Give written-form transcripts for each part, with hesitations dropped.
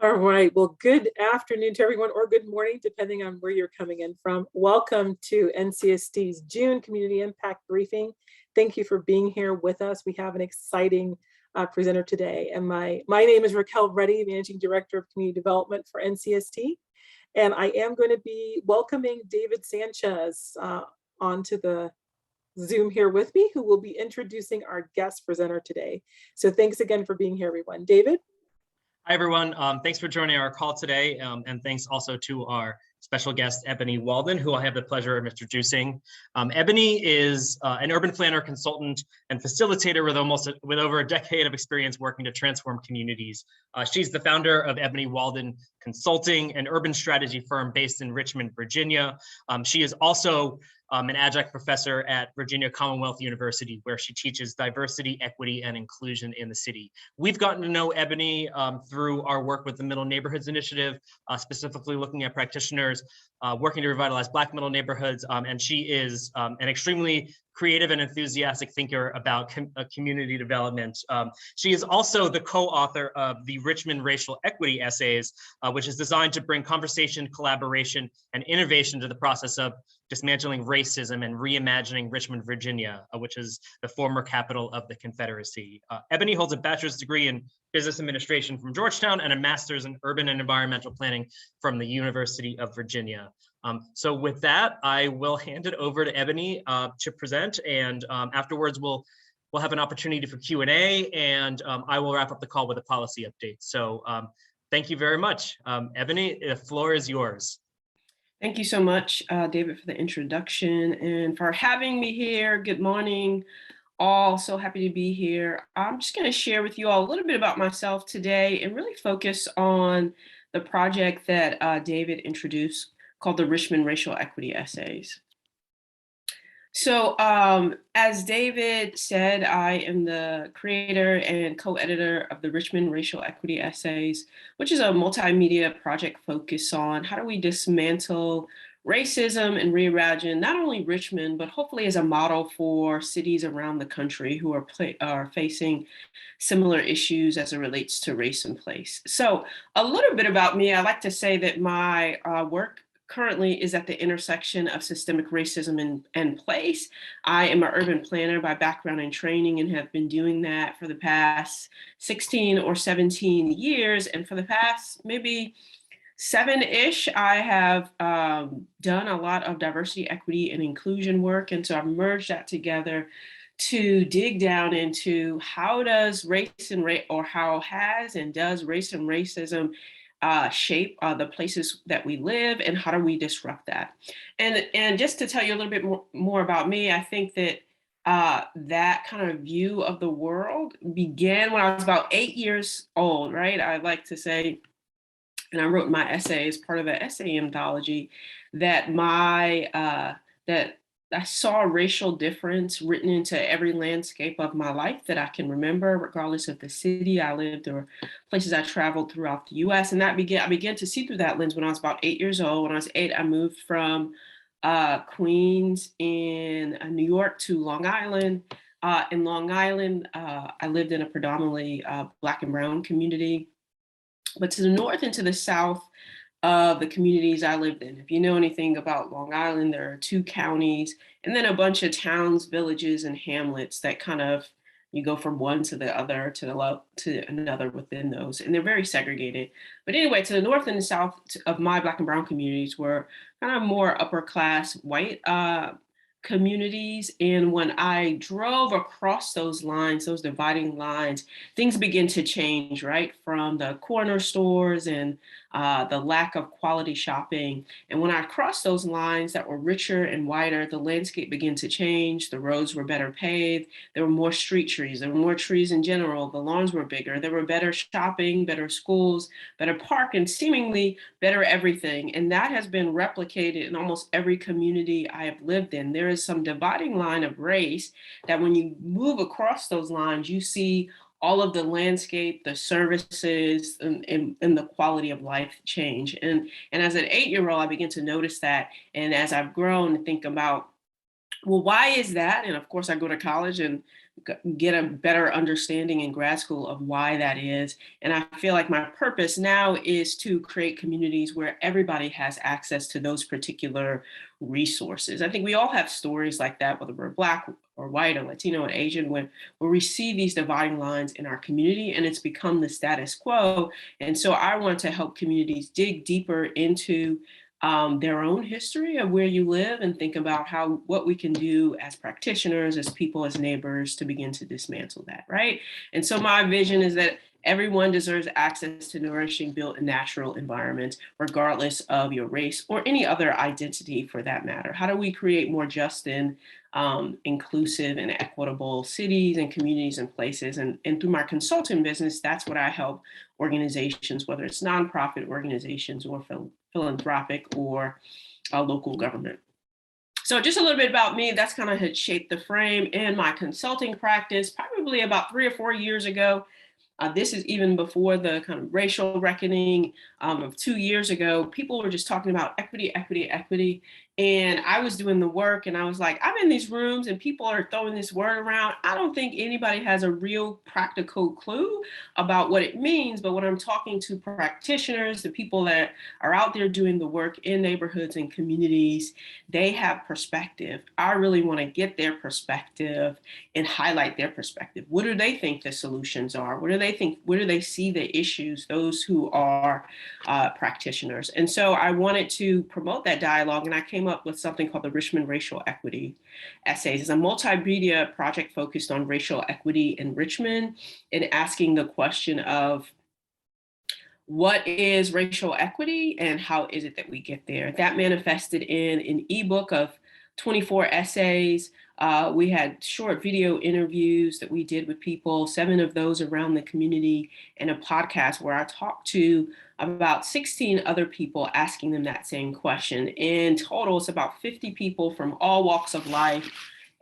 All right. Well, good afternoon to everyone, or good morning, depending on where you're coming in from. Welcome to NCST's June Community Impact Briefing. Thank you for being here with us. We have an exciting presenter today. And my name is Raquel Reddy, Managing Director of Community Development for NCST. And I am going to be welcoming David Sanchez onto the Zoom here with me, who will be introducing our guest presenter today. So thanks again for being here, everyone. David? Hi, everyone. Thanks for joining our call today. And thanks also to our special guest, Ebony Walden, who I have the pleasure of introducing. Ebony is an urban planner, consultant, and facilitator with over a decade of experience working to transform communities. She's the founder of Ebony Walden Consulting, an urban strategy firm based in Richmond, Virginia. She is also an adjunct professor at Virginia Commonwealth University, where she teaches diversity, equity, and inclusion in the city. We've gotten to know Ebony through our work with the Middle Neighborhoods Initiative, specifically looking at practitioners working to revitalize Black middle neighborhoods. And she is an extremely creative and enthusiastic thinker about community development. She is also the co-author of the Richmond Racial Equity Essays, which is designed to bring conversation, collaboration, and innovation to the process of dismantling racism and reimagining Richmond, Virginia, which is the former capital of the Confederacy. Ebony holds a bachelor's degree in business administration from Georgetown and a master's in urban and environmental planning from the University of Virginia. So with that, I will hand it over to Ebony to present, and afterwards we'll have an opportunity for Q&A, and I will wrap up the call with a policy update. So thank you very much. Ebony, the floor is yours. Thank you so much, David, for the introduction and for having me here. Good morning, all. So happy to be here. I'm just going to share with you all a little bit about myself today and really focus on the project that David introduced called the Richmond Racial Equity Essays. So as David said, I am the creator and co-editor of the Richmond Racial Equity Essays, which is a multimedia project focused on how do we dismantle racism and reimagine not only Richmond, but hopefully as a model for cities around the country who are facing similar issues as it relates to race and place. So a little bit about me, I like to say that my work currently is at the intersection of systemic racism and place. I am an urban planner by background and training and have been doing that for the past 16 or 17 years. And for the past maybe 7-ish, I have done a lot of diversity, equity, and inclusion work. And so I've merged that together to dig down into how does race and how has and does race and racism shape the places that we live, and how do we disrupt that? And just to tell you a little bit more about me, I think that that kind of view of the world began when I was about 8 years old, right? I like to say, and I wrote my essay as part of the essay anthology, that that I saw a racial difference written into every landscape of my life that I can remember, regardless of the city I lived or places I traveled throughout the US. And I began to see through that lens when I was about 8 years old. When I was 8, I moved from Queens in New York to Long Island. In Long Island, I lived in a predominantly Black and brown community. But to the north and to the south of the communities I lived in, if you know anything about Long Island, there are 2 counties and then a bunch of towns, villages, and hamlets that kind of, you go from one to the other to another within those, and they're very segregated. But anyway, to the north and the south of my Black and brown communities were kind of more upper class white communities. And when I drove across those lines, those dividing lines, things begin to change, right? From the corner stores and the lack of quality shopping. And when I crossed those lines that were richer and wider, the landscape began to change. The roads were better paved. There were more street trees. There were more trees in general. The lawns were bigger. There were better shopping, better schools, better park, and seemingly better everything. And that has been replicated in almost every community I have lived in. There is some dividing line of race that when you move across those lines, you see all of the landscape, the services, and the quality of life change. And as an 8-year-old, I began to notice that. And as I've grown and think about, well, why is that? And of course, I go to college and get a better understanding in grad school of why that is. And I feel like my purpose now is to create communities where everybody has access to those particular resources. I think we all have stories like that, whether we're Black or white or Latino or Asian, where we see these dividing lines in our community and it's become the status quo. And so I want to help communities dig deeper into their own history of where you live and think about what we can do as practitioners, as people, as neighbors to begin to dismantle that, right? And so my vision is that everyone deserves access to nourishing, built and natural environments, regardless of your race or any other identity for that matter. How do we create more just and inclusive and equitable cities and communities and places? And through my consulting business, that's what I help organizations, whether it's nonprofit organizations or philanthropic or local government. So just a little bit about me, that's kind of had shaped the frame in my consulting practice, probably about 3 or 4 years ago. This is even before the kind of racial reckoning of 2 years ago. People were just talking about equity, equity, equity. And I was doing the work and I was like, I'm in these rooms and people are throwing this word around. I don't think anybody has a real practical clue about what it means. But when I'm talking to practitioners, the people that are out there doing the work in neighborhoods and communities, they have perspective. I really want to get their perspective and highlight their perspective. What do they think the solutions are? What do they think? Where do they see the issues, those who are practitioners? And so I wanted to promote that dialogue, and I came up with something called the Richmond Racial Equity Essays. It's a multimedia project focused on racial equity in Richmond and asking the question of what is racial equity and how is it that we get there? That manifested in an ebook of 24 essays. We had short video interviews that we did with people, 7 of those around the community, and a podcast where I talked to about 16 other people asking them that same question. In total, it's about 50 people from all walks of life,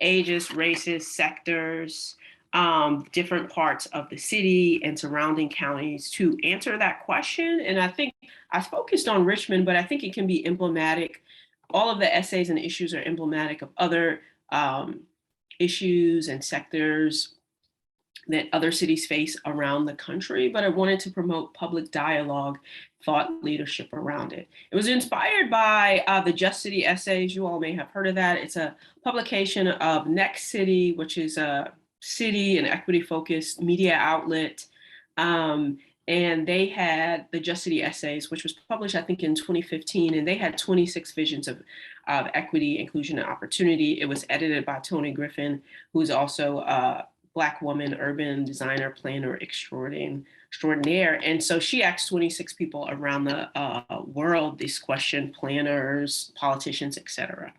ages, races, sectors, different parts of the city and surrounding counties to answer that question. And I think I focused on Richmond, but I think it can be emblematic. All of the essays and issues are emblematic of other issues and sectors that other cities face around the country, but I wanted to promote public dialogue, thought leadership around it. It was inspired by the Just City Essays. You all may have heard of that. It's a publication of Next City, which is a city and equity focused media outlet. And they had the Just City Essays, which was published, I think, in 2015, and they had 26 visions of equity, inclusion, and opportunity. It was edited by Toni Griffin, who's also a Black woman, urban designer, planner extraordinaire. And so she asked 26 people around the world this question, planners, politicians, et cetera.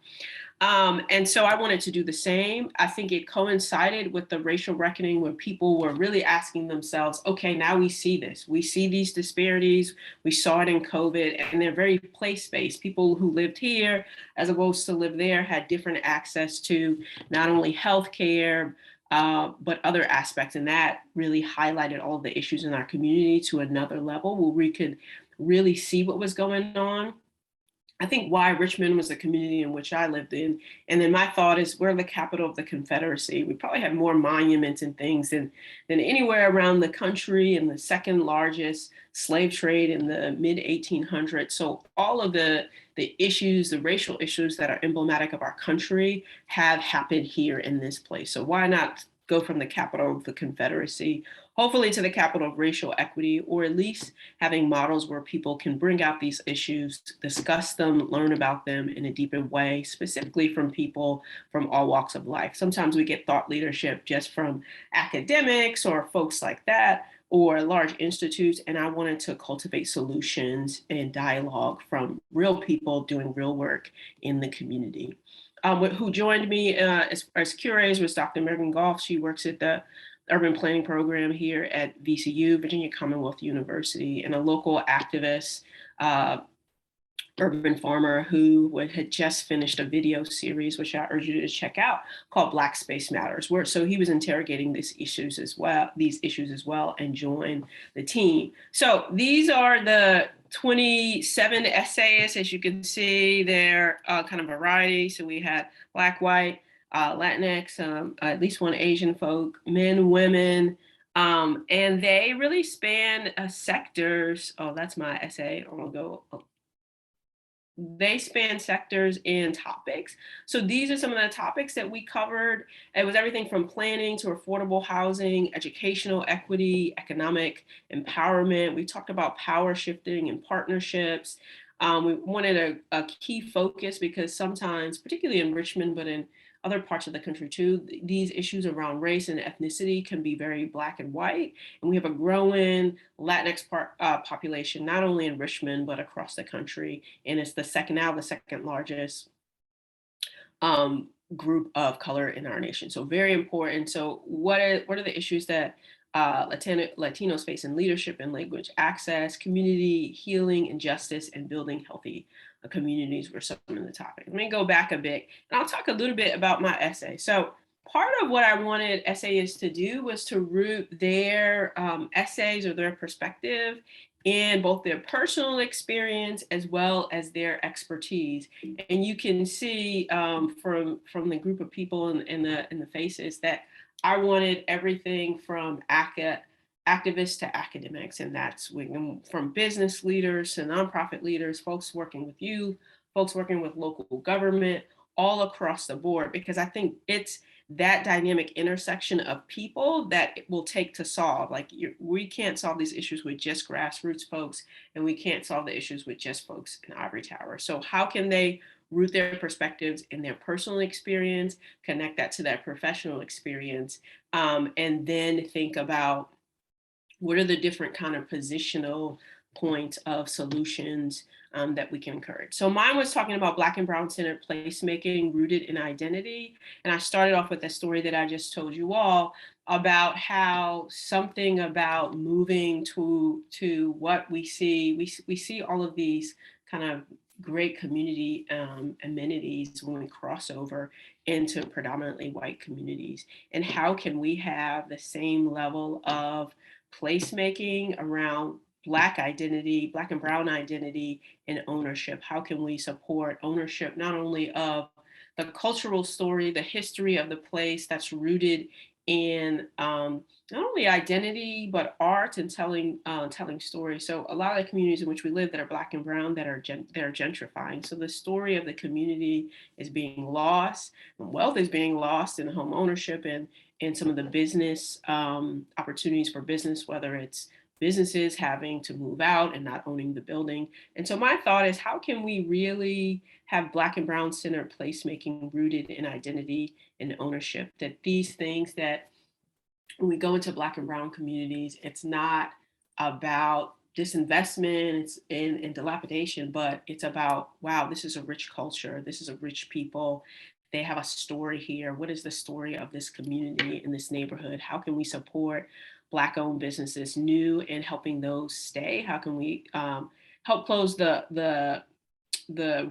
And so I wanted to do the same. I think it coincided with the racial reckoning where people were really asking themselves, okay, now we see this. We see these disparities. We saw it in COVID, and they're very place-based. People who lived here as opposed to live there had different access to not only healthcare, but other aspects. And that really highlighted all of the issues in our community to another level where we could really see what was going on. I think why Richmond was the community in which I lived in. And then my thought is we're the capital of the Confederacy. We probably have more monuments and things than anywhere around the country, and the second largest slave trade in the mid 1800s. So all of the issues, the racial issues that are emblematic of our country have happened here in this place. So why not go from the capital of the Confederacy, hopefully to the capital of racial equity, or at least having models where people can bring out these issues, discuss them, learn about them in a deeper way, specifically from people from all walks of life. Sometimes we get thought leadership just from academics or folks like that, or large institutes, and I wanted to cultivate solutions and dialogue from real people doing real work in the community. Who joined me as curators was Dr. Megan Goff. She works at the urban planning program here at VCU, Virginia Commonwealth University, and a local activist, urban farmer who had just finished a video series, which I urge you to check out, called Black Space Matters. So he was interrogating these issues as well, and joined the team. So these are the 27 essays. As you can see, they're kind of variety. So we had Black, white, Latinx, at least one Asian folk, men, women, and they really span sectors. Oh, that's my essay. I'm gonna go. They span sectors and topics. So these are some of the topics that we covered. It was everything from planning to affordable housing, educational equity, economic empowerment. We talked about power shifting and partnerships. We wanted a key focus because sometimes, particularly in Richmond, but in other parts of the country too, these issues around race and ethnicity can be very Black and white. And we have a growing Latinx population, not only in Richmond, but across the country. And it's the second largest group of color in our nation. So very important. So what are the issues that Latinos face in leadership and language access, community healing and justice, and building healthy communities were some of the topics. Let me go back a bit and I'll talk a little bit about my essay. So part of what I wanted essayists to do was to root their essays or their perspective in both their personal experience as well as their expertise. And you can see from the group of people in the faces that I wanted everything from activists to academics, and that's from business leaders to nonprofit leaders, folks working with youth, folks working with local government, all across the board, because I think it's that dynamic intersection of people that it will take to solve. Like we can't solve these issues with just grassroots folks, and we can't solve the issues with just folks in Ivory Tower. So how can they root their perspectives in their personal experience, connect that to their professional experience, and then think about what are the different kind of positional points of solutions that we can encourage. So mine was talking about Black and Brown centered placemaking rooted in identity. And I started off with a story that I just told you all about how something about moving to what we see, we see all of these kind of great community amenities when we cross over into predominantly white communities. And how can we have the same level of placemaking around Black identity, Black and Brown identity, and ownership? How can we support ownership not only of the cultural story, the history of the place that's rooted in not only identity, but art and telling stories. So a lot of the communities in which we live that are Black and Brown that are gentrifying. So the story of the community is being lost, and wealth is being lost in home ownership and some of the business opportunities for business, whether it's businesses having to move out and not owning the building. And so my thought is, how can we really have Black and Brown centered placemaking rooted in identity and ownership? That these things that when we go into Black and Brown communities, it's not about disinvestment and dilapidation, but it's about, wow, this is a rich culture. This is a rich people. They have a story here. What is the story of this community in this neighborhood? How can we support Black owned businesses new and helping those stay? How can we help close the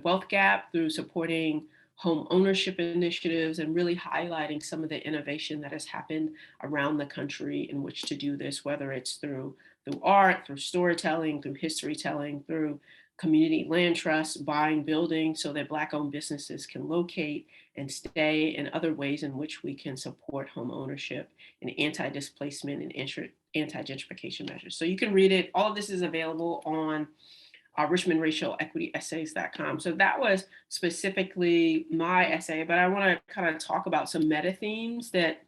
wealth gap through supporting home ownership initiatives and really highlighting some of the innovation that has happened around the country in which to do this, whether it's through art, through storytelling, through history telling, through community land trusts, buying buildings so that Black owned businesses can locate and stay, and other ways in which we can support home ownership and anti-displacement and anti-gentrification measures. So you can read it. All of this is available on Richmond Racial Equity Essays.com. So that was specifically my essay, but I want to kind of talk about some meta themes that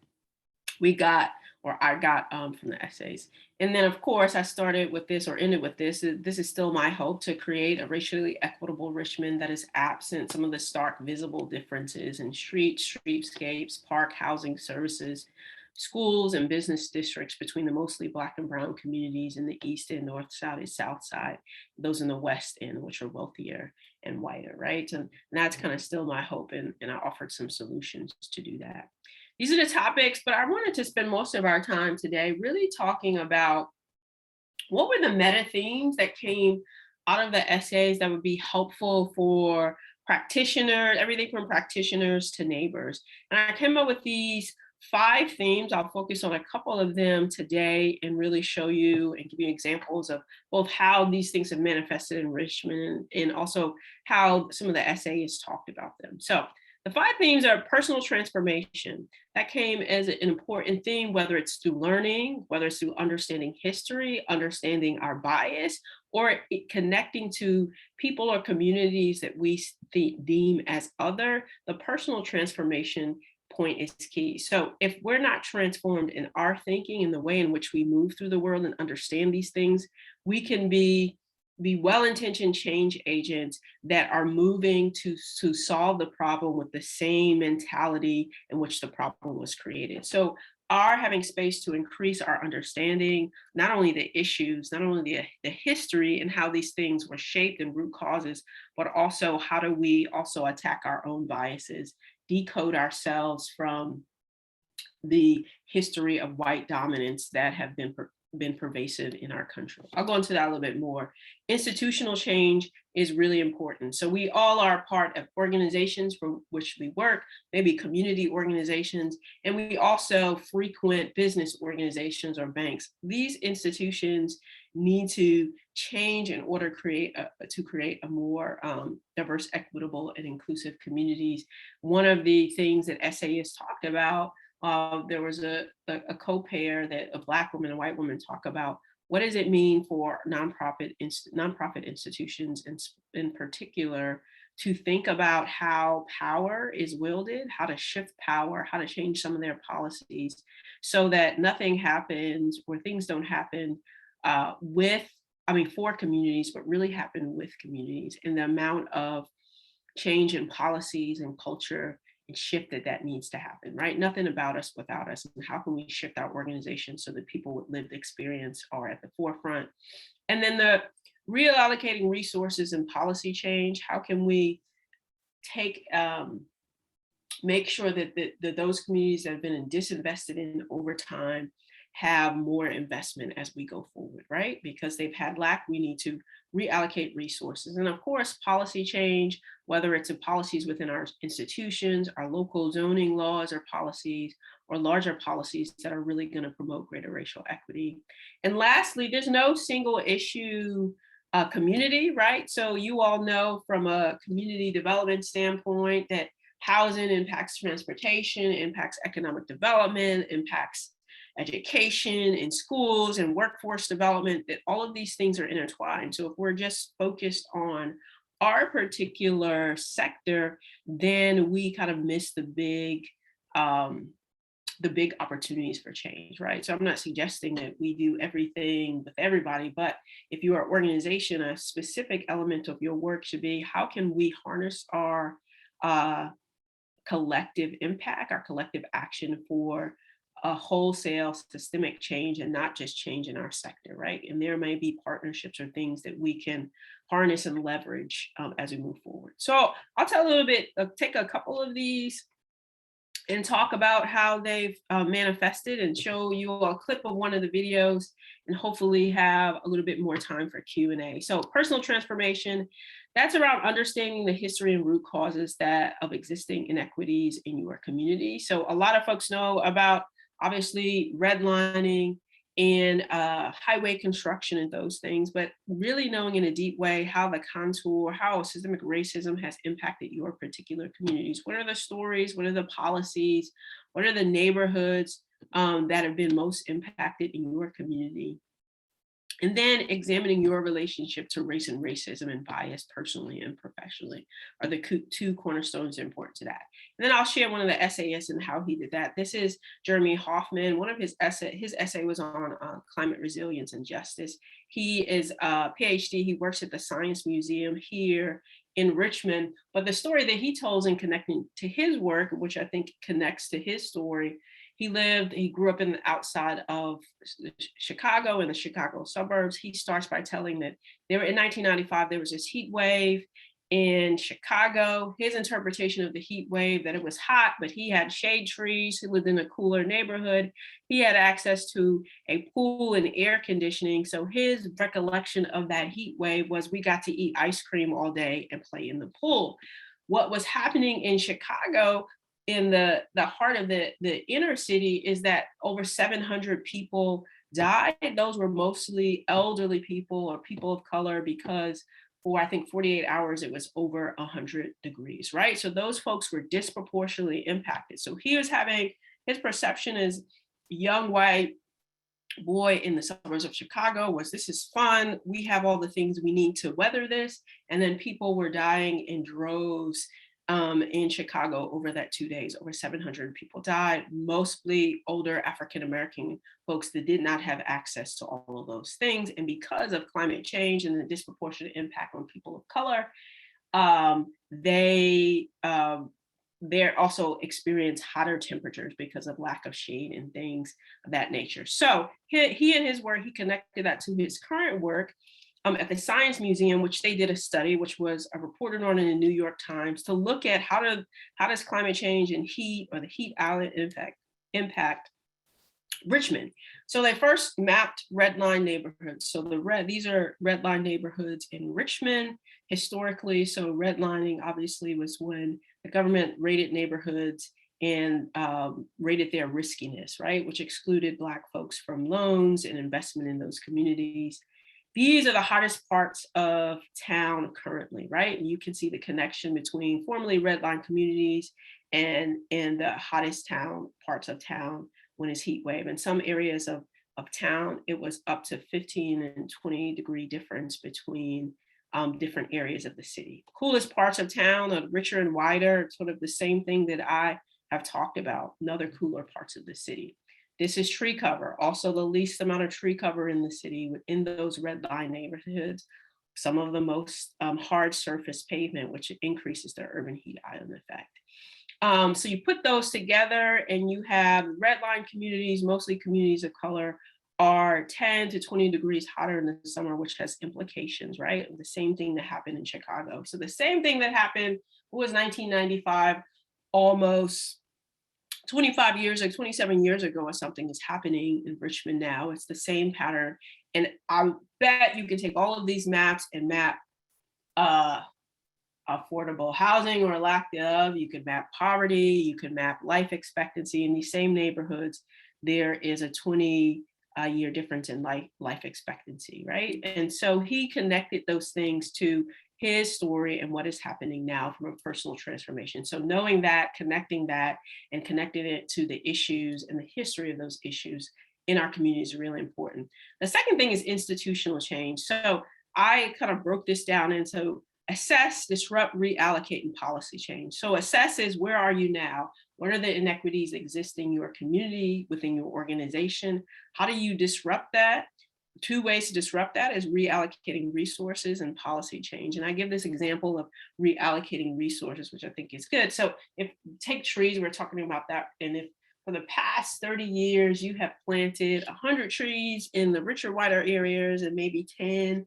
we got, or I got from the essays. And then of course I started with this, or ended with this. This is still my hope, to create a racially equitable Richmond that is absent some of the stark visible differences in streetscapes, park, housing, services, schools, and business districts between the mostly Black and Brown communities in the East and North Side and South Side, those in the West End, which are wealthier and whiter, right? And that's kind of still my hope, and I offered some solutions to do that. These are the topics, but I wanted to spend most of our time today really talking about what were the meta themes that came out of the essays that would be helpful for practitioners, everything from practitioners to neighbors. And I came up with these 5 themes. I'll focus on a couple of them today and really show you and give you examples of both how these things have manifested in Richmond and also how some of the essayists talked about them. So The 5 themes are personal transformation. That came as an important theme, whether it's through learning, whether it's through understanding history, understanding our bias, or connecting to people or communities that we deem as other. The personal transformation point is key. So if we're not transformed in our thinking and the way in which we move through the world and understand these things, we can be well-intentioned change agents that are moving to solve the problem with the same mentality in which the problem was created. So are having space to increase our understanding, not only the issues, not only the history and how these things were shaped and root causes, but also how do we also attack our own biases, decode ourselves from the history of white dominance that have been pervasive in our country. I'll go into that a little bit more. Institutional change is really important. So we all are part of organizations from which we work, maybe community organizations, and we also frequent business organizations or banks. These institutions need to change in order to create a more diverse, equitable, and inclusive communities. One of the things that essayists talked about, there was a co-pair that a Black woman and white woman talk about. What does it mean for nonprofit institutions in particular to think about how power is wielded, how to shift power, how to change some of their policies so that nothing happens or things don't happen for communities, but really happen with communities, and the amount of change in policies and culture and shift that needs to happen, right? Nothing about us without us. And how can we shift our organization so that people with lived experience are at the forefront? And then the reallocating resources and policy change. How can we make sure that those communities that have been disinvested in over time have more investment as we go forward, right? Because they've had lack, we need to reallocate resources. And of course, policy change, whether it's in policies within our institutions, our local zoning laws or policies, or larger policies that are really going to promote greater racial equity. And lastly, there's no single issue community, right? So you all know from a community development standpoint that housing impacts transportation, impacts economic development, impacts education in schools and workforce development, that all of these things are intertwined. So if we're just focused on our particular sector, then we kind of miss the big opportunities for change, right? So I'm not suggesting that we do everything with everybody, but if you are an organization, a specific element of your work should be, how can we harness our collective impact, our collective action for a wholesale systemic change and not just change in our sector, right? And there may be partnerships or things that we can harness and leverage as we move forward. So I'll tell a little bit, take a couple of these and talk about how they've manifested and show you a clip of one of the videos and hopefully have a little bit more time for Q&A. So personal transformation, that's around understanding the history and root causes of existing inequities in your community. So a lot of folks know about obviously redlining and highway construction and those things, but really knowing in a deep way how the contour, how systemic racism has impacted your particular communities. What are the stories? What are the policies? What are the neighborhoods that have been most impacted in your community? And then examining your relationship to race and racism and bias personally and professionally are the two cornerstones important to that. And then I'll share one of the essayists and how he did that. This is Jeremy Hoffman. One of his essay was on climate resilience and justice. He is a PhD. He works at the Science Museum here in Richmond. But the story that he tells in connecting to his work, which I think connects to his story, he grew up in the outside of Chicago, in the Chicago suburbs. He starts by telling that in 1995, there was this heat wave in Chicago. His interpretation of the heat wave, that it was hot, but he had shade trees. He lived in a cooler neighborhood. He had access to a pool and air conditioning. So his recollection of that heat wave was, we got to eat ice cream all day and play in the pool. What was happening in Chicago, in the heart of the inner city, is that over 700 people died. Those were mostly elderly people or people of color because for I think 48 hours, it was over 100 degrees, right? So those folks were disproportionately impacted. So he was having, his perception as young white boy in the suburbs of Chicago was, this is fun. We have all the things we need to weather this. And then people were dying in droves in Chicago over that 2 days. Over 700 people died, mostly older African-American folks that did not have access to all of those things. And because of climate change and the disproportionate impact on people of color, they also experience hotter temperatures because of lack of shade and things of that nature. So he and his work, he connected that to his current work at the Science Museum, which they did a study, which was reported on in the New York Times, to look at how does climate change and heat, or the heat island impact Richmond. So they first mapped red line neighborhoods. So these are red line neighborhoods in Richmond historically. So redlining obviously was when the government rated neighborhoods and rated their riskiness, right? Which excluded Black folks from loans and investment in those communities. These are the hottest parts of town currently, right? And you can see the connection between formerly redline communities and the hottest parts of town when it's heat wave. In some areas of town, it was up to 15 and 20 degree difference between different areas of the city. Coolest parts of town are richer and wider, sort of the same thing that I have talked about, another cooler parts of the city. This is tree cover, also the least amount of tree cover in the city within those red line neighborhoods. Some of the most hard surface pavement, which increases the urban heat island effect. So you put those together and you have red line communities, mostly communities of color, are 10 to 20 degrees hotter in the summer, which has implications, right? The same thing that happened in Chicago. So the same thing that happened, was 1995, almost 25 years, like 27 years ago or something, is happening in Richmond now. It's the same pattern. And I bet you can take all of these maps and map affordable housing or lack thereof. You could map poverty, you could map life expectancy in these same neighborhoods. There is a 20-year difference in life expectancy, right? And so he connected those things to his story and what is happening now from a personal transformation. So knowing that, connecting that, and connecting it to the issues and the history of those issues in our community is really important. The second thing is institutional change. So I kind of broke this down into assess, disrupt, reallocate, and policy change. So assess is, where are you now? What are the inequities existing in your community, within your organization? How do you disrupt that? Two ways to disrupt that is reallocating resources and policy change. And I give this example of reallocating resources, which I think is good. So if take trees, we're talking about that. And if for the past 30 years, you have planted 100 trees in the richer, wider areas and maybe 10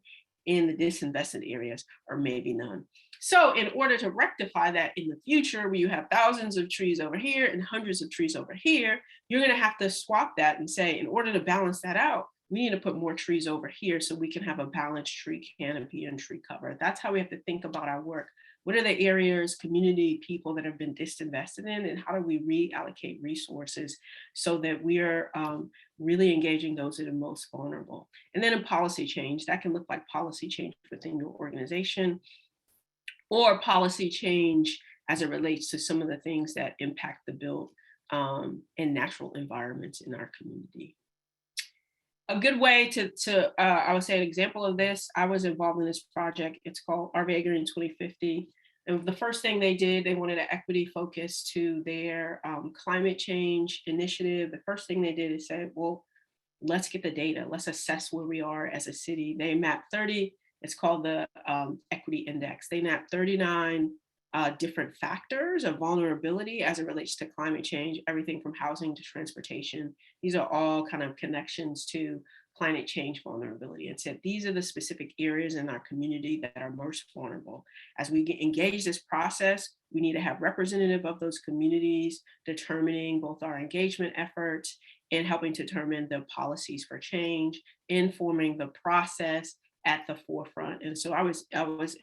in the disinvested areas, or maybe none. So in order to rectify that in the future, where you have thousands of trees over here and hundreds of trees over here, you're going to have to swap that and say, in order to balance that out, we need to put more trees over here so we can have a balanced tree canopy and tree cover. That's how we have to think about our work. What are the areas, community, people that have been disinvested in, and how do we reallocate resources so that we are really engaging those that are most vulnerable? And then in policy change, that can look like policy change within your organization, or policy change as it relates to some of the things that impact the built and natural environments in our community. A good way to I would say an example of this, I was involved in this project. It's called Arvegarian 2050. And the first thing they did, they wanted an equity focus to their climate change initiative. The first thing they did is say, well, let's get the data. Let's assess where we are as a city. They mapped 30, it's called the Equity Index. They mapped 39 different factors of vulnerability as it relates to climate change, everything from housing to transportation. These are all kind of connections to climate change vulnerability, and said these are the specific areas in our community that are most vulnerable. As we engage this process, we need to have representative of those communities determining both our engagement efforts and helping to determine the policies for change, informing the process, at the forefront. And so I was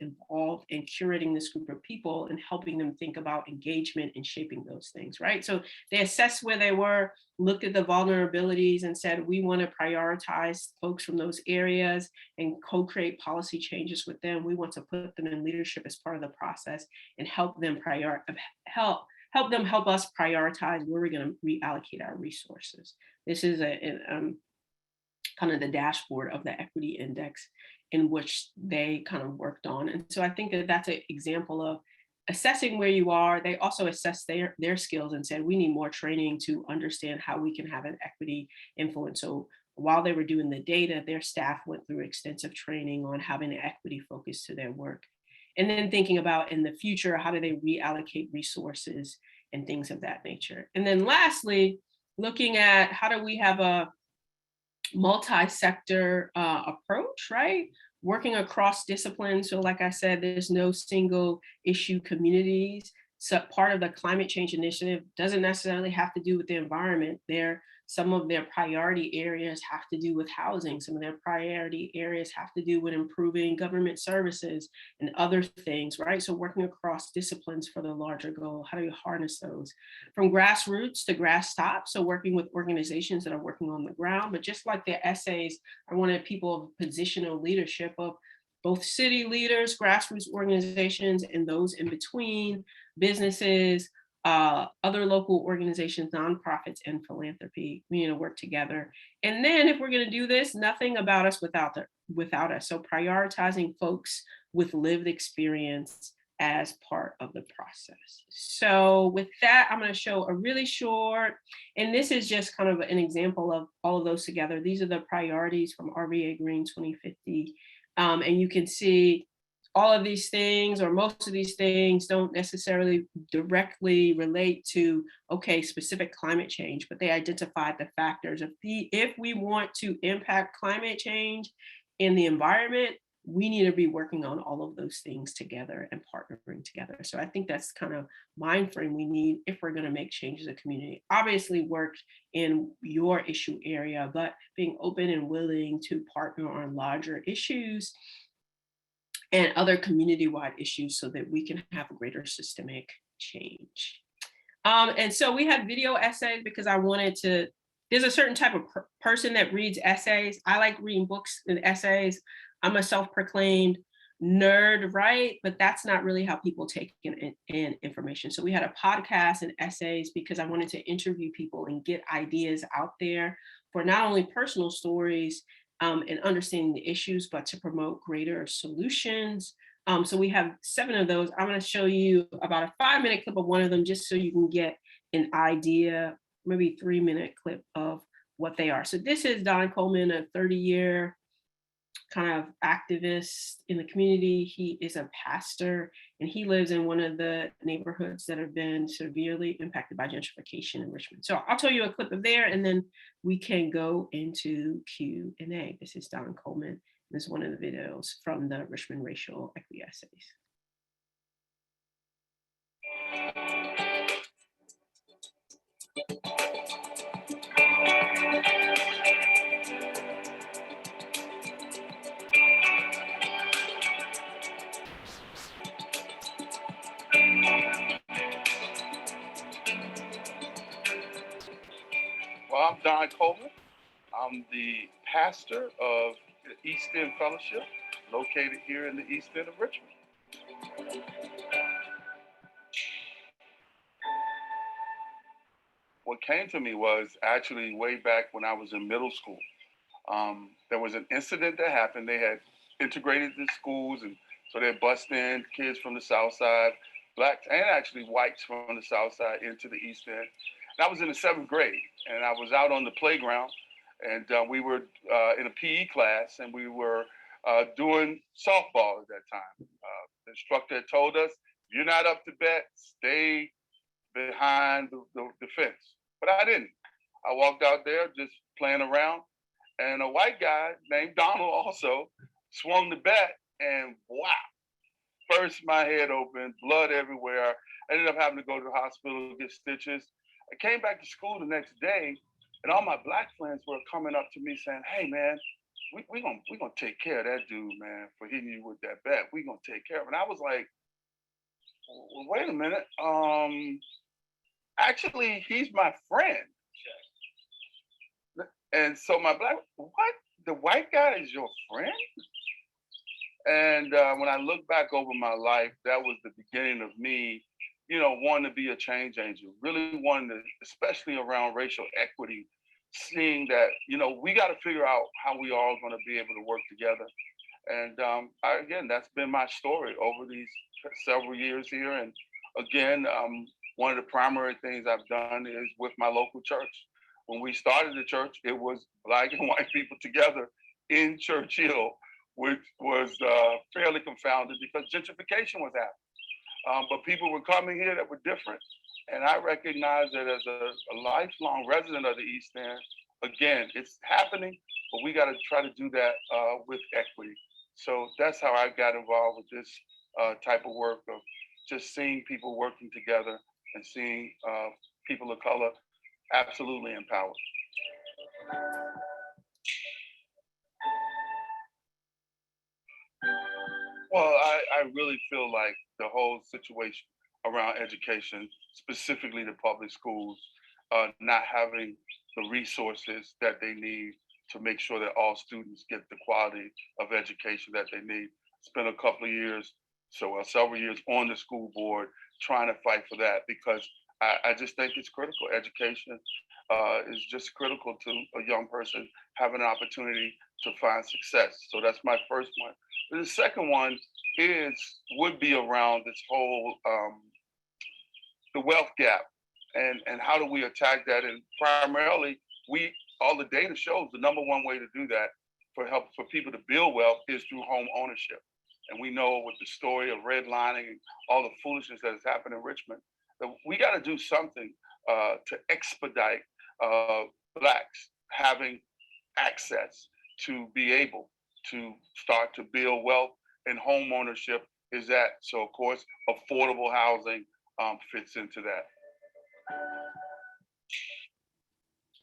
involved in curating this group of people and helping them think about engagement and shaping those things, right? So they assessed where they were, looked at the vulnerabilities and said, we want to prioritize folks from those areas and co-create policy changes with them. We want to put them in leadership as part of the process and help them help us prioritize where we're going to reallocate our resources. This is kind of the dashboard of the equity index in which they kind of worked on. And so I think that that's an example of assessing where you are. They also assessed their skills and said, we need more training to understand how we can have an equity influence. So while they were doing the data, their staff went through extensive training on having an equity focus to their work. And then thinking about in the future, how do they reallocate resources and things of that nature. And then lastly, looking at how do we have a multi-sector approach, right? Working across disciplines. So like I said, there's no single issue communities. So part of the climate change initiative doesn't necessarily have to do with the environment. Some of their priority areas have to do with housing. Some of their priority areas have to do with improving government services and other things, right? So working across disciplines for the larger goal, how do you harness those? From grassroots to grass top, so working with organizations that are working on the ground, but just like the essays, I wanted people of positional leadership of both city leaders, grassroots organizations, and those in between, businesses, other local organizations, nonprofits, and philanthropy. We need to work together. And then if we're going to do this, nothing about us without us. So prioritizing folks with lived experience as part of the process. So with that, I'm going to show a really short, and this is just kind of an example of all of those together. These are the priorities from RBA Green 2050. And you can see all of these things, or most of these things, don't necessarily directly relate to, okay, specific climate change, but they identified the factors. If we want to impact climate change in the environment, we need to be working on all of those things together and partnering together. So I think that's kind of mind frame we need if we're going to make changes in the community. Obviously work in your issue area, but being open and willing to partner on larger issues and other community-wide issues so that we can have a greater systemic change. And so we have video essays because I wanted to, there's a certain type of person that reads essays. I like reading books and essays. I'm a self-proclaimed nerd, right? But that's not really how people take in information. So we had a podcast and essays because I wanted to interview people and get ideas out there for not only personal stories and understanding the issues, but to promote greater solutions. So we have 7 of those. I'm going to show you about a 5-minute clip of one of them, just so you can get an idea, maybe 3-minute clip of what they are. So this is Don Coleman, a 30-year kind of activist in the community. He is a pastor, and he lives in one of the neighborhoods that have been severely impacted by gentrification in Richmond. So I'll tell you a clip of there, and then we can go into Q&A. This is Don Coleman. This is one of the videos from the Richmond Racial Equity Essays. Well, I'm Don Coleman. I'm the pastor of the East End Fellowship, located here in the East End of Richmond. What came to me was actually way back when I was in middle school. There was an incident that happened. They had integrated the schools, and so they bussed in kids from the South Side, blacks and actually whites from the South Side into the East End. And I was in the 7th grade, and I was out on the playground, and we were in a PE class, and we were doing softball at that time. The instructor had told us, if you're not up to bat, stay behind the fence. But I didn't. I walked out there just playing around, and a white guy named Donald also swung the bat, and wow, burst my head open, blood everywhere. I ended up having to go to the hospital to get stitches. I came back to school the next day, and all my black friends were coming up to me saying, hey man, we gonna take care of that dude, man, for hitting you with that bat. We gonna take care of it. And I was like, well, wait a minute. Actually, he's my friend. And so my black, what? The white guy is your friend? And when I look back over my life, that was the beginning of me, wanting to be a change agent, really wanting to, especially around racial equity, seeing that, we got to figure out how we all going to be able to work together. And again, that's been my story over these several years here. And again, one of the primary things I've done is with my local church. When we started the church, it was Black and white people together in Churchill, which was fairly confounded because gentrification was happening. But people were coming here that were different. And I recognize that as a lifelong resident of the East End, again, it's happening, but we got to try to do that with equity. So that's how I got involved with this type of work of just seeing people working together and seeing people of color absolutely empowered. Well, I really feel like the whole situation around education, specifically the public schools, not having the resources that they need to make sure that all students get the quality of education that they need. Spent a couple of years, several years on the school board trying to fight for that because I just think it's critical. Education is just critical to a young person having an opportunity to find success. So that's my first one. The second one would be around this whole the wealth gap and how do we attack that? And primarily, all the data shows the number one way to do that for people to build wealth is through home ownership. And we know with the story of redlining and all the foolishness that has happened in Richmond, that we got to do something to expedite Blacks having access to be able to start to build wealth, and home ownership is that. So of course, affordable housing fits into that.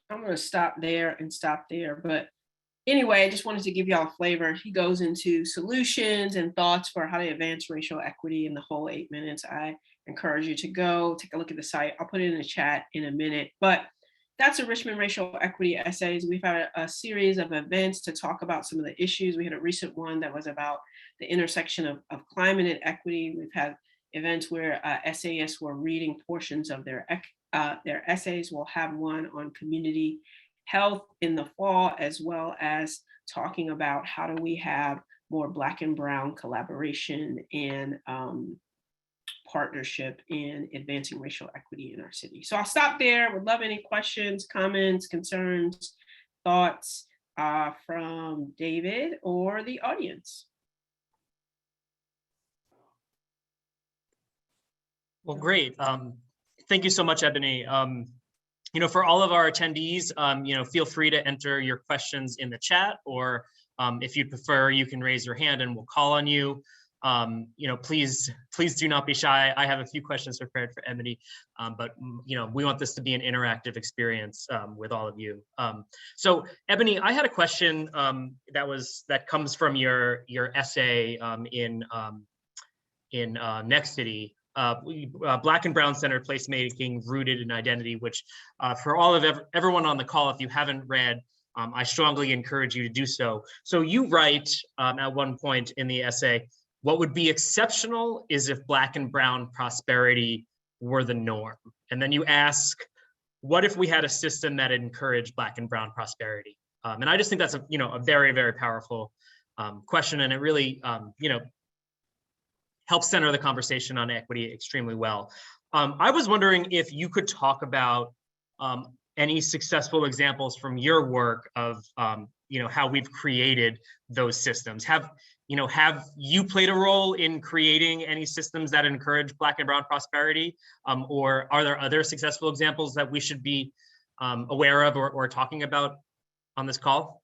I'm going to stop there, but anyway, I just wanted to give y'all a flavor. He goes into solutions and thoughts for how to advance racial equity in the whole 8 minutes. I encourage you to go take a look at the site. I'll put it in the chat in a minute, but that's a Richmond Racial Equity Essays. We've had a series of events to talk about some of the issues. We had a recent one that was about the intersection of climate and equity. We've had events where essayists were reading portions of their essays. We'll have one on community health in the fall, as well as talking about how do we have more Black and Brown collaboration and partnership in advancing racial equity in our city. So I'll stop there. Would love any questions, comments, concerns, thoughts from David or the audience. Well, great. Thank you so much, Ebony. For all of our attendees, feel free to enter your questions in the chat, or if you prefer, you can raise your hand and we'll call on you. Please do not be shy. I have a few questions prepared for Ebony, but we want this to be an interactive experience with all of you. So Ebony, I had a question that comes from your essay in Next City. Black and Brown centered placemaking rooted in identity, which for all of everyone on the call, if you haven't read, I strongly encourage you to do so. So you write at one point in the essay, what would be exceptional is if Black and Brown prosperity were the norm. And then you ask, what if we had a system that encouraged Black and Brown prosperity? And I just think that's a very, very powerful question. And it really, helps center the conversation on equity extremely well. I was wondering if you could talk about any successful examples from your work of how we've created those systems. Have you played a role in creating any systems that encourage Black and Brown prosperity? Or are there other successful examples that we should be aware of or talking about on this call?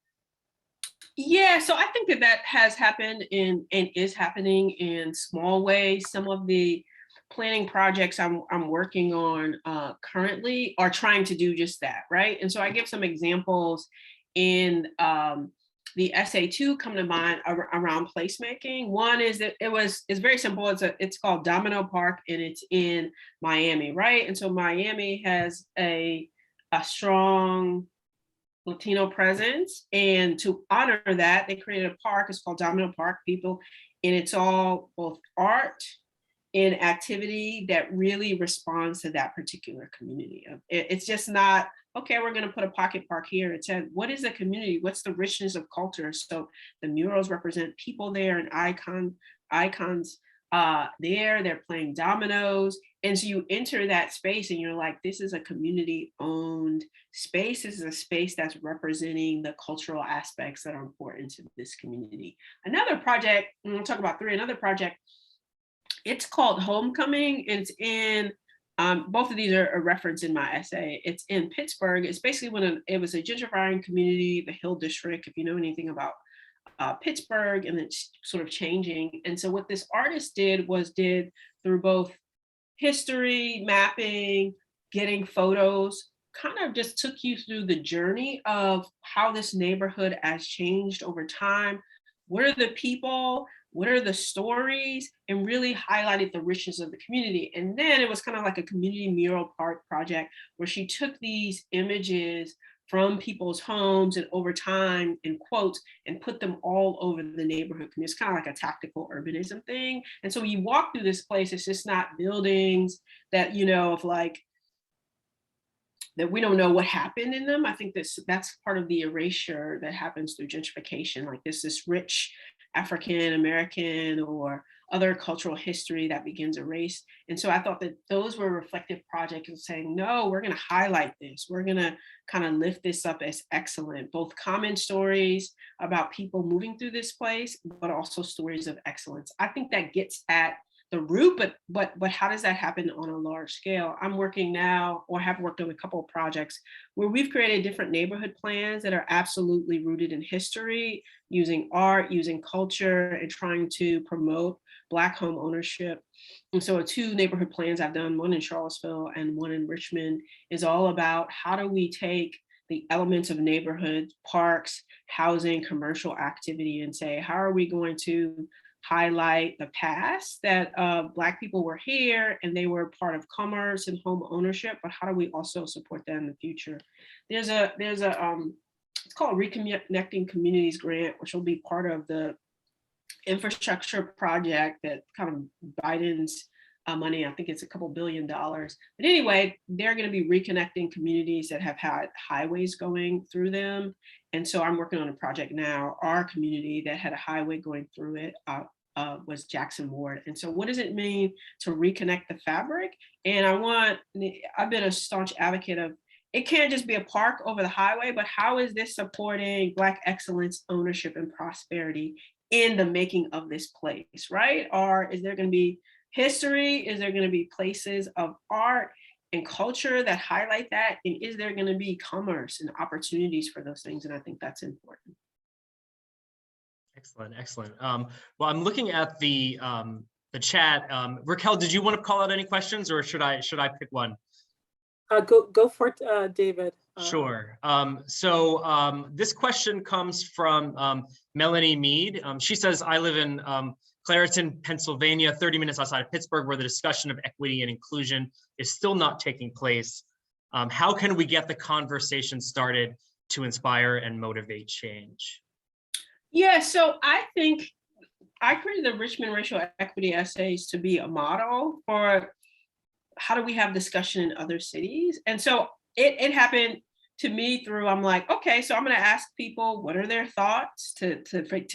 Yeah, so I think that has happened and is happening in small ways. Some of the planning projects I'm working on currently are trying to do just that, right? And so I give some examples in the essay two come to mind around placemaking. One is that it's very simple. It's called Domino Park, and it's in Miami, right? And so Miami has a strong Latino presence, and to honor that, they created a park. It's called Domino Park. And it's all both art and activity that really responds to that particular community. It's just not, okay, we're going to put a pocket park here. It said, what is the community? What's the richness of culture? So the murals represent people there and icons there. They're playing dominoes. And so you enter that space and you're like, this is a community owned space. This is a space that's representing the cultural aspects that are important to this community. Another project, and we'll talk about three, another project, it's called Homecoming. It's in, both of these are a reference in my essay. It's in Pittsburgh. It's basically when it was a gentrifying community, the Hill District, if you know anything about Pittsburgh, and it's sort of changing. And so what this artist did through both history, mapping, getting photos, kind of just took you through the journey of how this neighborhood has changed over time. What are the people? What are the stories? And really highlighted the richness of the community. And then it was kind of like a community mural project where she took these images from people's homes and over time in quotes and put them all over the neighborhood. It's kind of like a tactical urbanism thing. And so when you walk through this place, it's just not buildings that, of like, that we don't know what happened in them. I think that's part of the erasure that happens through gentrification. Like this rich African American or other cultural history that begins erased. And so I thought that those were reflective projects of saying, no, we're going to highlight this. We're going to kind of lift this up as excellent, both common stories about people moving through this place, but also stories of excellence. I think that gets at the root, but how does that happen on a large scale? I'm working now, or have worked on a couple of projects where we've created different neighborhood plans that are absolutely rooted in history, using art, using culture, and trying to promote Black home ownership. And so 2 neighborhood plans I've done, one in Charlottesville and one in Richmond, is all about how do we take the elements of neighborhood, parks, housing, commercial activity, and say, how are we going to highlight the past that Black people were here and they were part of commerce and home ownership, but how do we also support that in the future? There's a it's called Reconnecting Communities grant, which will be part of the infrastructure project that kind of Biden's money. I think it's a couple $2 billion. But anyway, they're going to be reconnecting communities that have had highways going through them. And so I'm working on a project now. Our community that had a highway going through it was Jackson Ward. And so what does it mean to reconnect the fabric? And I've been a staunch advocate of, it can't just be a park over the highway, but how is this supporting Black excellence, ownership, and prosperity in the making of this place, right? Or is there going to be history? Is there going to be places of art and culture that highlight that? And is there going to be commerce and opportunities for those things? And I think that's important. Excellent, excellent. Well, I'm looking at the chat. Raquel, did you want to call out any questions, or should I pick one? Go for it, David. Sure. So this question comes from Melanie Mead. She says, I live in Clareton, Pennsylvania, 30 minutes outside of Pittsburgh, where the discussion of equity and inclusion is still not taking place. How can we get the conversation started to inspire and motivate change? Yeah, so I think I created the Richmond Racial Equity Essays to be a model for how do we have discussion in other cities. And so it happened to me through, I'm like, okay, so I'm going to ask people, what are their thoughts to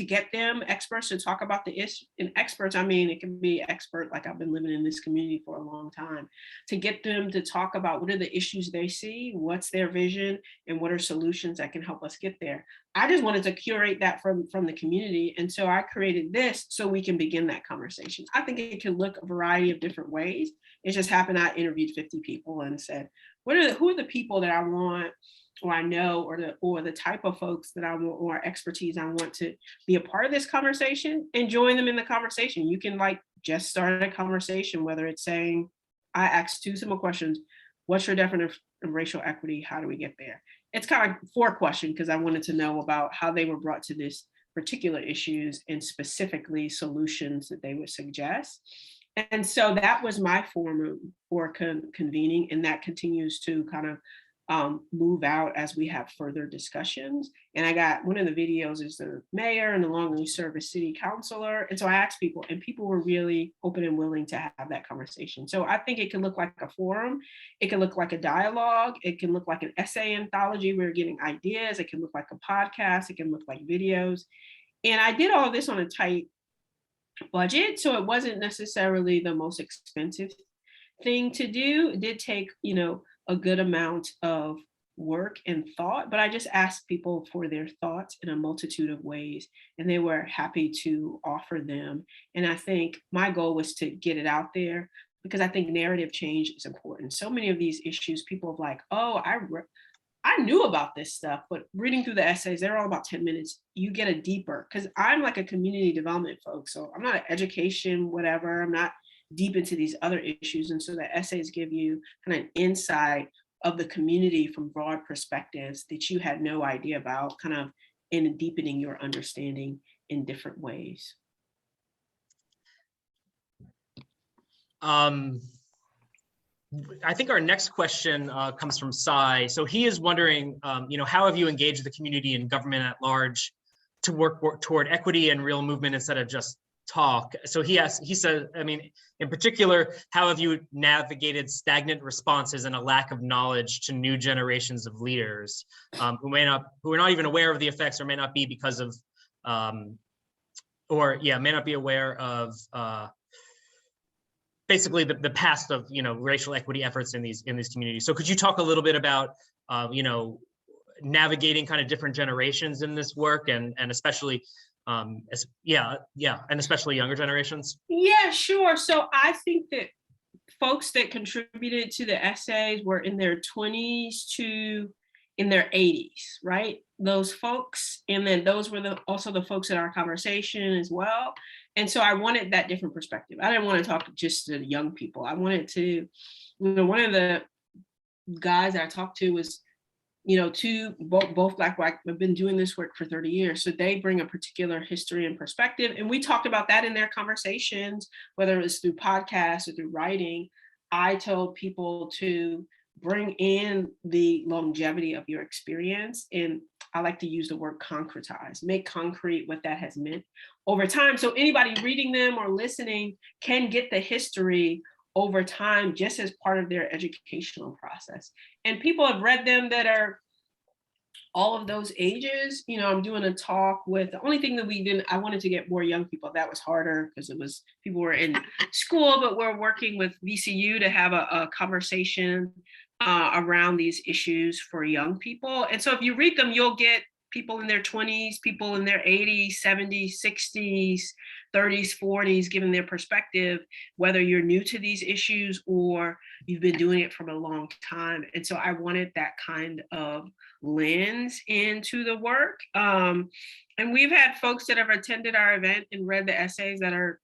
get them experts to talk about the issue. And experts, I mean, it can be expert, like I've been living in this community for a long time, to get them to talk about what are the issues they see, what's their vision, and what are solutions that can help us get there. I just wanted to curate that from the community. And so I created this so we can begin that conversation. I think it can look a variety of different ways. It just happened I interviewed 50 people and said, who are the people that I want, or I know, or the type of folks that I want, or expertise I want to be a part of this conversation, and join them in the conversation. You can just start a conversation, whether it's saying, I asked 2 simple questions. What's your definition of racial equity? How do we get there? it's kind of 4 questions because I wanted to know about how they were brought to this particular issues and specifically solutions that they would suggest. And so that was my form for convening, and that continues to kind of move out as we have further discussions. And I got one of the videos is the mayor and the long range service city councilor. And so I asked people, and people were really open and willing to have that conversation. So I think it can look like a forum. It can look like a dialogue. It can look like an essay anthology where we're getting ideas. It can look like a podcast. It can look like videos. And I did all this on a tight budget. So it wasn't necessarily the most expensive thing to do. It did take, a good amount of work and thought, but I just asked people for their thoughts in a multitude of ways, and they were happy to offer them. And I think my goal was to get it out there because I think narrative change is important. So many of these issues, people are like, oh, I knew about this stuff, but reading through the essays, they're all about 10 minutes. You get a deeper, because I'm like a community development folks. So I'm not an education, whatever. I'm not deep into these other issues. And so the essays give you kind of an insight of the community from broad perspectives that you had no idea about, kind of in deepening your understanding in different ways. I think our next question comes from Sai. So he is wondering, how have you engaged the community and government at large to work toward equity and real movement instead of just talk? So he said, in particular, how have you navigated stagnant responses and a lack of knowledge to new generations of leaders who are not even aware of the effects, or may not be because of, may not be aware of basically the past of racial equity efforts in these communities. So could you talk a little bit about navigating kind of different generations in this work, and especially and especially younger generations? Yeah, sure. So I think that folks that contributed to the essays were in their 20s to in their 80s, right? Those folks, and then those were also the folks in our conversation as well. And so I wanted that different perspective. I didn't want to talk just to the young people. I wanted to, one of the guys that I talked to was, both Black, have been doing this work for 30 years. So they bring a particular history and perspective. And we talked about that in their conversations, whether it was through podcasts or through writing. I told people to bring in the longevity of your experience. And I like to use the word concretize, make concrete what that has meant over time. So anybody reading them or listening can get the history over time, just as part of their educational process. And people have read them that are all of those ages. I'm doing a talk with, the only thing that I wanted to get more young people. That was harder because people were in school, but we're working with VCU to have a conversation around these issues for young people. And so if you read them, you'll get people in their 20s, people in their 80s, 70s, 60s, 30s, 40s, giving their perspective, whether you're new to these issues or you've been doing it for a long time. And so I wanted that kind of lens into the work. And we've had folks that have attended our event and read the essays that are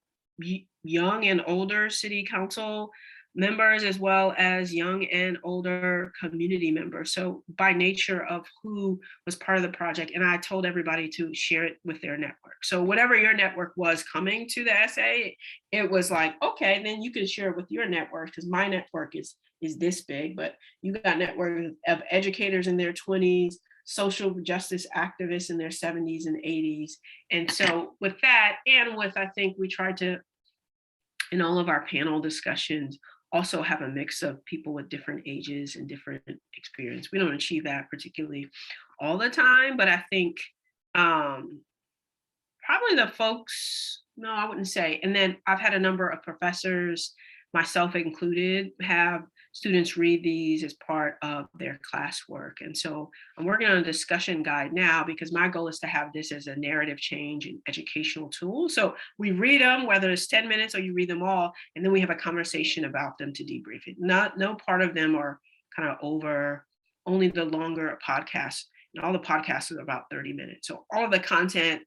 young and older city council members, as well as young and older community members. So by nature of who was part of the project, and I told everybody to share it with their network. So whatever your network was coming to the essay, it was like, okay, then you can share it with your network, because my network is this big, but you got network of educators in their 20s, social justice activists in their 70s and 80s. And so with that, and with, I think we tried to, in all of our panel discussions, also have a mix of people with different ages and different experience. We don't achieve that particularly all the time, but I think probably the folks, no, I wouldn't say. And then I've had a number of professors, myself included, have students read these as part of their classwork. And so I'm working on a discussion guide now, because my goal is to have this as a narrative change and educational tool. So we read them, whether it's 10 minutes or you read them all, and then we have a conversation about them to debrief it. No part of them are kind of over, only the longer podcasts, and all the podcasts are about 30 minutes. So all of the content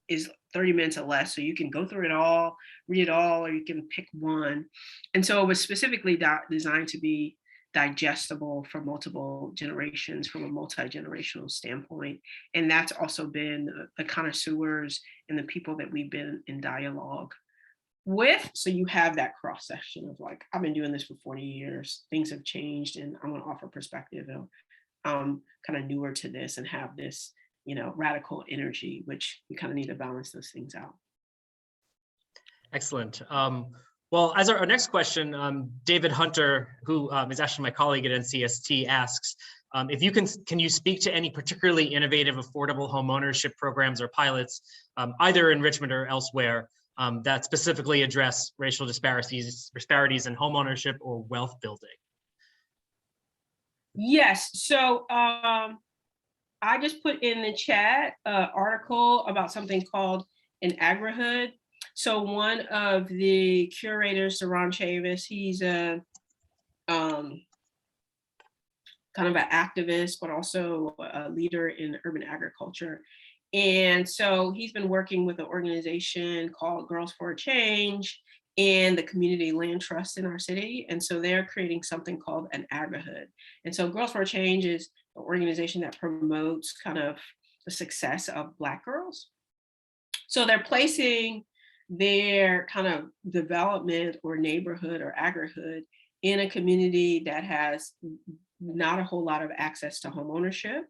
is 30 minutes or less. So you can go through it all, read it all, or you can pick one. And so it was specifically designed to be digestible for multiple generations from a multi-generational standpoint. And that's also been the connoisseurs and the people that we've been in dialogue with. So you have that cross section of like, I've been doing this for 40 years, things have changed, and I want to offer perspective. And I'm kind of newer to this and have this, radical energy, which we kind of need to balance those things out. Excellent. Well, as our next question, David Hunter, who is actually my colleague at NCST, asks, if you can you speak to any particularly innovative, affordable homeownership programs or pilots, either in Richmond or elsewhere, that specifically address racial disparities in homeownership or wealth building? Yes. So I just put in the chat an article about something called an agrihood. So one of the curators, Saran Chavis, he's a kind of an activist, but also a leader in urban agriculture. And so he's been working with an organization called Girls for a Change and the Community Land Trust in our city. And so they're creating something called an agrihood. And so Girls for a Change is an organization that promotes kind of the success of Black girls. So they're placing their kind of development or neighborhood or agrihood in a community that has not a whole lot of access to home ownership,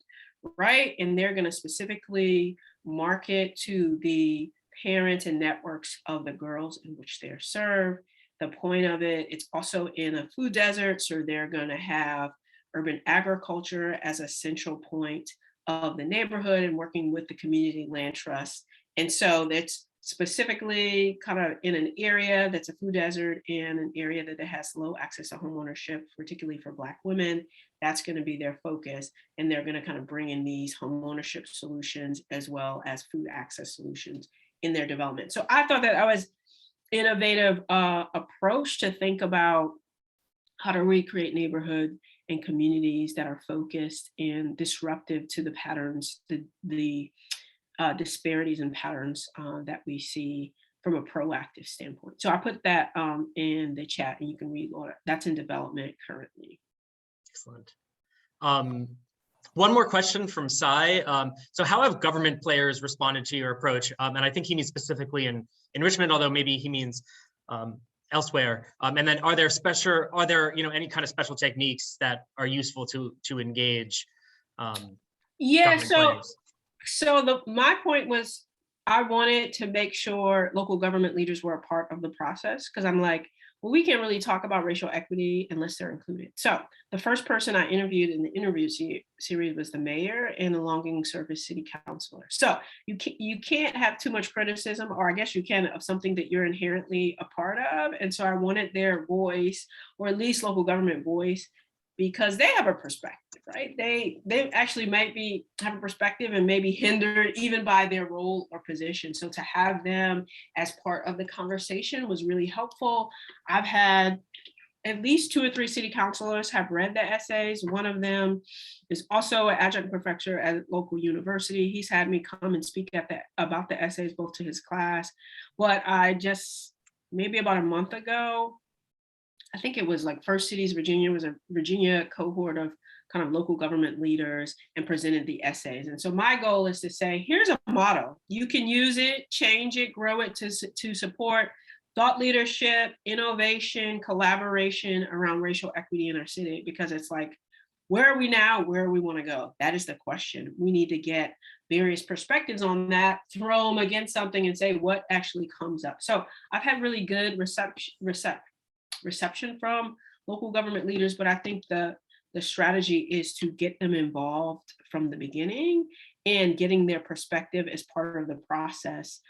right? And they're going to specifically market to the parents and networks of the girls in which they're served. The point of it, it's also in a food desert, so they're going to have urban agriculture as a central point of the neighborhood and working with the community land trust. And so that's specifically kind of in an area that's a food desert and an area that has low access to home ownership, particularly for Black women. That's going to be their focus. And they're going to kind of bring in these home ownership solutions as well as food access solutions in their development. So I thought that was innovative approach to think about how to recreate neighborhood and communities that are focused and disruptive to the patterns, the disparities and patterns that we see from a proactive standpoint. So I put that in the chat and you can read more. That's in development currently. Excellent. One more question from Sai. So how have government players responded to your approach? And I think he means specifically in Richmond, although maybe he means elsewhere. And then are there any kind of special techniques that are useful to engage government players? So my point was, I wanted to make sure local government leaders were a part of the process, because I'm like, well, we can't really talk about racial equity unless they're included. So the first person I interviewed in the interview series was the mayor and the Longing Service city councilor. So you can't have too much criticism, or I guess you can, of something that you're inherently a part of. And so I wanted their voice, or at least local government voice, because they have a perspective, right? They actually might have a perspective and maybe hindered even by their role or position. So to have them as part of the conversation was really helpful. I've had at least 2 or 3 city councilors have read the essays. One of them is also an adjunct professor at a local university. He's had me come and speak about the essays, both to his class. But I just, maybe about a month ago, I think it was like First Cities Virginia, was a Virginia cohort of kind of local government leaders, and presented the essays. And so my goal is to say, here's a motto. You can use it, change it, grow it to support thought leadership, innovation, collaboration around racial equity in our city, because it's like, where are we now? Where do we want to go? That is the question. We need to get various perspectives on that, throw them against something and say what actually comes up. So I've had really good reception from local government leaders, but I think the strategy is to get them involved from the beginning and getting their perspective as part of the process.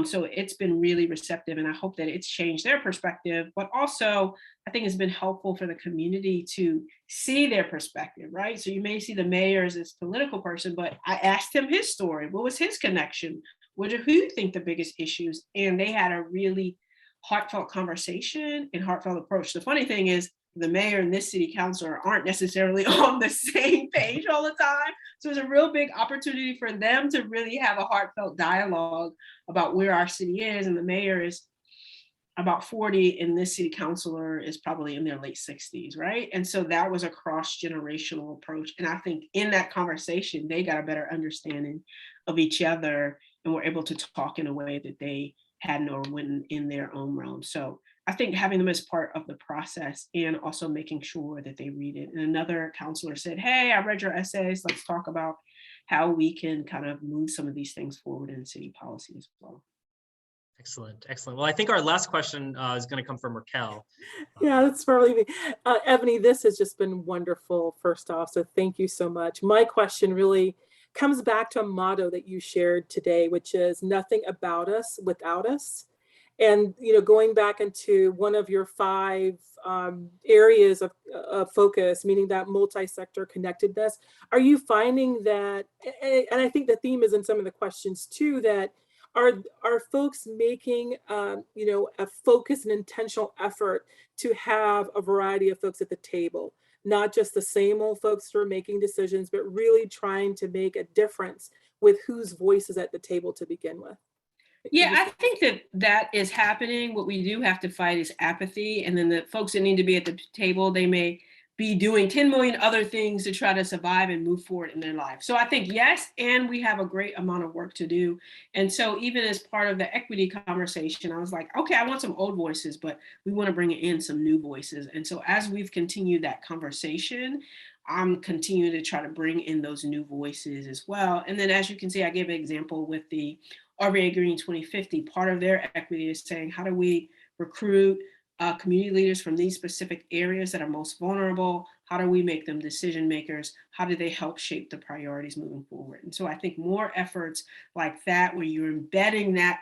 So it's been really receptive, and I hope that it's changed their perspective, but also I think it's been helpful for the community to see their perspective, right? So you may see the mayor as this political person, but I asked him his story. What was his connection? Who do you think the biggest issues? And they had a really heartfelt conversation and heartfelt approach. The funny thing is, the mayor and this city councilor aren't necessarily on the same page all the time. So it's a real big opportunity for them to really have a heartfelt dialogue about where our city is. And the mayor is about 40, and this city councilor is probably in their late 60s, right? And so that was a cross-generational approach. And I think in that conversation, they got a better understanding of each other and were able to talk in a way that they hadn't or wouldn't in their own realm. So I think having them as part of the process and also making sure that they read it. And another counselor said, hey, I read your essays. Let's talk about how we can kind of move some of these things forward in city policy as well. Excellent, excellent. Well, I think our last question is going to come from Raquel. Yeah, that's probably me. Ebony, this has just been wonderful, first off, so thank you so much. My question really comes back to a motto that you shared today, which is nothing about us without us. And, you know, going back into one of your 5 areas of focus, meaning that multi-sector connectedness, are you finding that, and I think the theme is in some of the questions too, that are folks making, you know, a focused and intentional effort to have a variety of folks at the table, not just the same old folks who are making decisions, but really trying to make a difference with whose voice is at the table to begin with? Yeah, I think that is happening. What we do have to fight is apathy. And then the folks that need to be at the table, they may be doing 10 million other things to try to survive and move forward in their life. So I think yes, and we have a great amount of work to do. And so even as part of the equity conversation, I was like, okay, I want some old voices, but we want to bring in some new voices. And so as we've continued that conversation, I'm continuing to try to bring in those new voices as well. And then as you can see, I gave an example with the RVA Green 2050. Part of their equity is saying, how do we recruit community leaders from these specific areas that are most vulnerable? How do we make them decision makers? How do they help shape the priorities moving forward? And so I think more efforts like that, where you're embedding that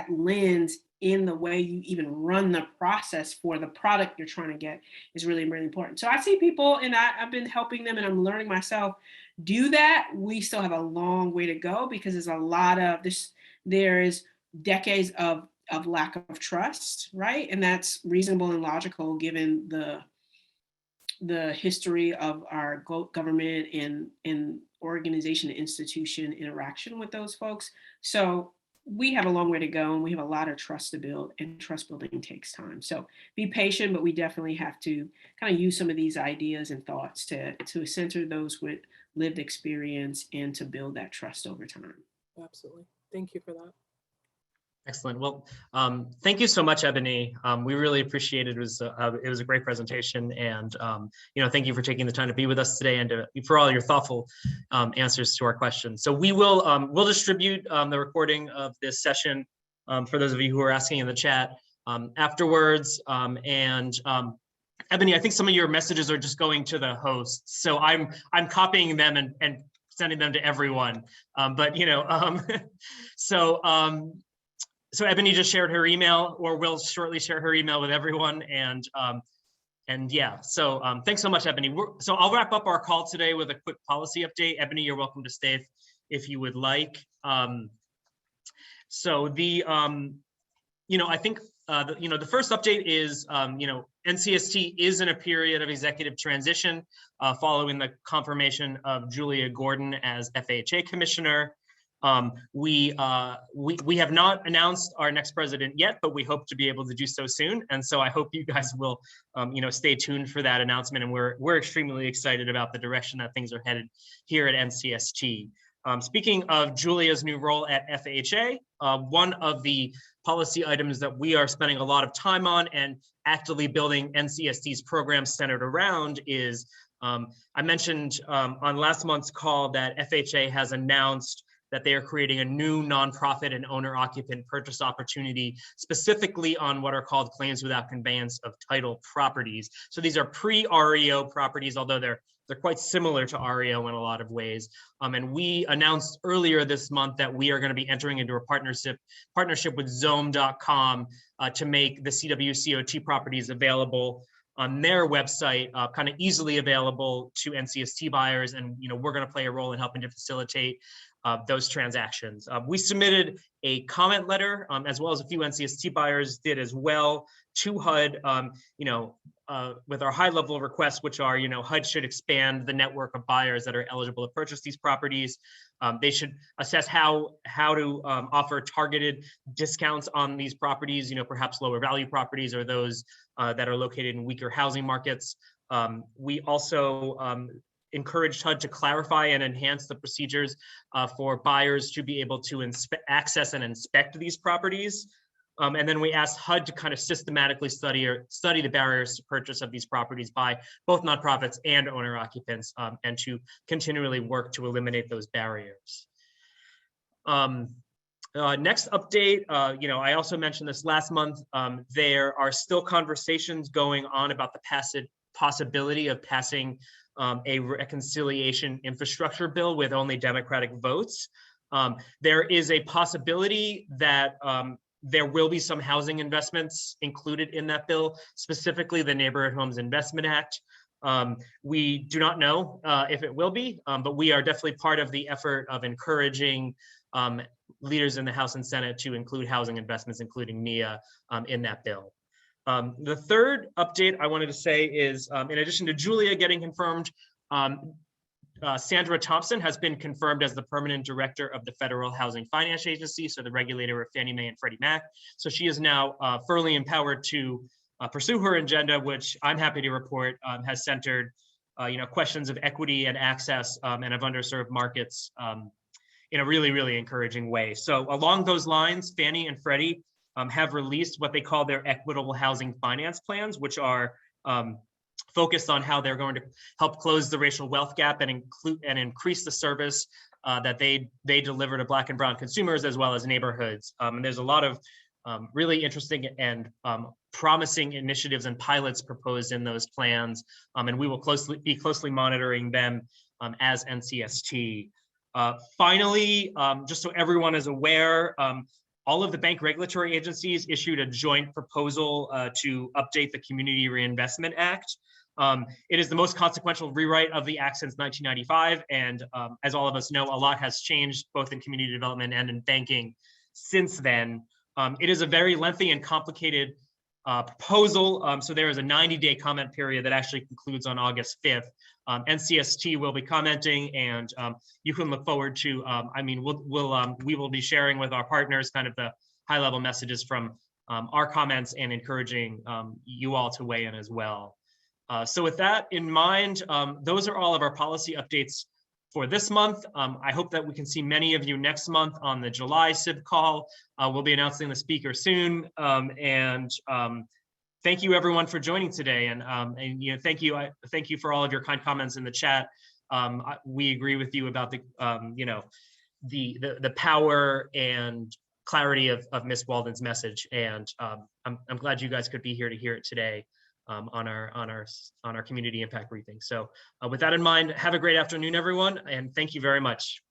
lens in the way you even run the process for the product you're trying to get, is really, really important. So I see people, and I've been helping them and I'm learning myself do that. We still have a long way to go because there's a lot of this, there's decades of lack of trust, right? And that's reasonable and logical given the history of our government and organization and institution interaction with those folks. So we have a long way to go and we have a lot of trust to build, and trust building takes time. So be patient, but we definitely have to kind of use some of these ideas and thoughts to center those with lived experience and to build that trust over time. Absolutely. Thank you for that. Excellent. Well, thank you so much, Ebony. We really appreciate it. It was a great presentation, and you know, thank you for taking the time to be with us today and for all your thoughtful answers to our questions. So we will we'll distribute the recording of this session for those of you who are asking in the chat afterwards. Ebony, I think some of your messages are just going to the hosts, so I'm copying them and sending them to everyone. But you know, So Ebony just shared her email, or will shortly share her email with everyone. And yeah, so thanks so much, Ebony. So I'll wrap up our call today with a quick policy update. Ebony, you're welcome to stay if you would like. So the, you know, I think, you know, the first update is, you know, NCST is in a period of executive transition following the confirmation of Julia Gordon as FHA commissioner. We have not announced our next president yet, but we hope to be able to do so soon. And so I hope you guys will, you know, stay tuned for that announcement. And we're extremely excited about the direction that things are headed here at NCST. Speaking of Julia's new role at FHA, one of the policy items that we are spending a lot of time on and actively building NCST's programs centered around is, I mentioned on last month's call that FHA has announced that they are creating a new nonprofit and owner-occupant purchase opportunity, specifically on what are called claims without conveyance of title properties. So these are pre-REO properties, although they're quite similar to REO in a lot of ways. And we announced earlier this month that we are going to be entering into a partnership with Zoom.com to make the CWCOT properties available on their website, kind of easily available to NCST buyers. And, you know, we're going to play a role in helping to facilitate those transactions. We submitted a comment letter, as well as a few NCST buyers did as well, to HUD, with our high level requests, which are, HUD should expand the network of buyers that are eligible to purchase these properties. They should assess how to offer targeted discounts on these properties, perhaps lower value properties or those that are located in weaker housing markets. We also encouraged HUD to clarify and enhance the procedures for buyers to be able to access and inspect these properties. And then we asked HUD to kind of systematically study the barriers to purchase of these properties by both nonprofits and owner occupants, and to continually work to eliminate those barriers. Next update, I also mentioned this last month, there are still conversations going on about the possibility of passing a reconciliation infrastructure bill with only Democratic votes. There is a possibility that there will be some housing investments included in that bill, specifically the Neighborhood Homes Investment Act. We do not know if it will be, but we are definitely part of the effort of encouraging leaders in the House and Senate to include housing investments, including NIA, in that bill. The third update I wanted to say is, in addition to Julia getting confirmed, Sandra Thompson has been confirmed as the permanent director of the Federal Housing Finance Agency, so the regulator of Fannie Mae and Freddie Mac. So she is now fully empowered to pursue her agenda, which I'm happy to report has centered, questions of equity and access and of underserved markets in a really, really encouraging way. So along those lines, Fannie and Freddie have released what they call their equitable housing finance plans, which are focused on how they're going to help close the racial wealth gap and increase the service that they deliver to Black and Brown consumers as well as neighborhoods. And there's a lot of really interesting and promising initiatives and pilots proposed in those plans, and we will be closely monitoring them as NCST. Finally, just so everyone is aware, all of the bank regulatory agencies issued a joint proposal to update the Community Reinvestment Act. It is the most consequential rewrite of the act since 1995, and as all of us know, a lot has changed both in community development and in banking since then. It is a very lengthy and complicated proposal, so there is a 90-day comment period that actually concludes on August 5th. NCST will be commenting, and you can look forward to, we will be sharing with our partners kind of the high-level messages from our comments and encouraging you all to weigh in as well. So with that in mind, those are all of our policy updates for this month. I hope that we can see many of you next month on the July CIB call. We'll be announcing the speaker soon. Thank you everyone for joining today. And thank you for all of your kind comments in the chat. We agree with you about the power and clarity of Ms. Walden's message. And I'm glad you guys could be here to hear it today. On our community impact briefing. So with that in mind, have a great afternoon, everyone, and thank you very much.